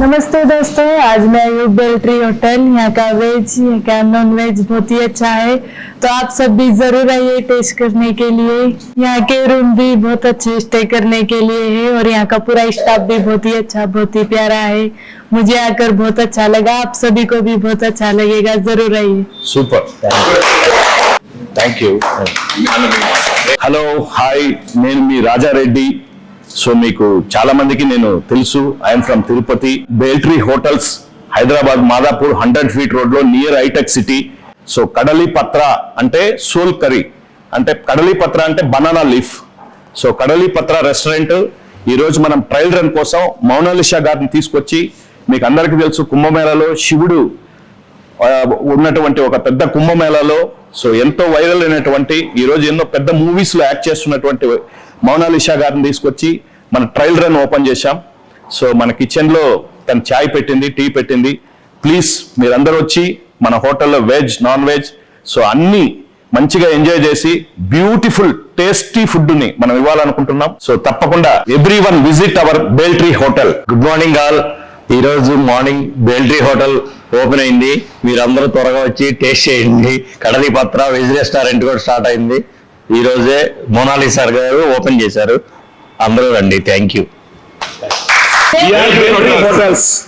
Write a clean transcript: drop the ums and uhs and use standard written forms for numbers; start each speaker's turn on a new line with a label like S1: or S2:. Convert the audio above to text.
S1: नमस्ते दोस्तों, आज मैं आयु बेल्ट्री होटल। यहाँ का वेज, यहाँ का नॉन वेज बहुत ही अच्छा है, तो आप सब भी जरूर आइए टेस्ट करने के लिए। यहाँ के रूम भी बहुत अच्छे स्टे करने के लिए है और यहाँ का पूरा स्टाफ भी बहुत ही अच्छा, बहुत ही प्यारा है। मुझे आकर बहुत अच्छा लगा, आप सभी को भी बहुत अच्छा लगेगा, जरूर आइए।
S2: Super thank you hello hi నేను మీ రాజారెడ్డి సో మీకు చాలా మందికి నేను తెలుసు I'm from Tirupati Beltree hotels Hyderabad Madhapur 100 feet road లో నియర్ హైటెక్ సిటీ సో కడలి పత్ర అంటే సోల్ కర్రీ అంటే కడలి పత్ర అంటే బనానా లీఫ్ సో కడలి పత్ర రెస్టారెంట్ ఈ రోజు మనం ట్రయల్ రన్ కోసం మౌనాలిషా గారిని తీసుకొచ్చి మీకు అందరికీ తెలుసు కుంభమేళాలో శివుడు ఉన్నటువంటి ఒక పెద్ద కుంభమేళాలో సో ఎంతో వైరల్ అయినటువంటి ఈ రోజు ఎన్నో పెద్ద మూవీస్ లో యాక్ట్ చేస్తున్నటువంటి మౌనాలిషా గారిని తీసుకొచ్చి మన ట్రయల్ రన్ ఓపెన్ చేశాం సో మన కిచెన్ లో తను చాయ్ పెట్టింది, టీ పెట్టింది. ప్లీజ్ మీరందరూ వచ్చి మన హోటల్లో వెజ్ నాన్ వెజ్ సో అన్ని మంచిగా ఎంజాయ్ చేసి బ్యూటిఫుల్ టేస్టీ ఫుడ్ ని మనం ఇవ్వాలనుకుంటున్నాం. సో తప్పకుండా everyone visit our Beltree hotel.
S3: Good morning all. ఈ రోజు మార్నింగ్ బేల్ట్రీ హోటల్ ఓపెన్ అయింది. మీరందరూ త్వరగా వచ్చి టేస్ట్ చేయండి. కడలి పత్ర వెజ్ రెస్టారెంట్ కూడా స్టార్ట్ అయింది. ఈ రోజే మోనాలిసా గారు ఓపెన్ చేశారు. అందరూ రండి. Thank you.
S2: హోటల్స్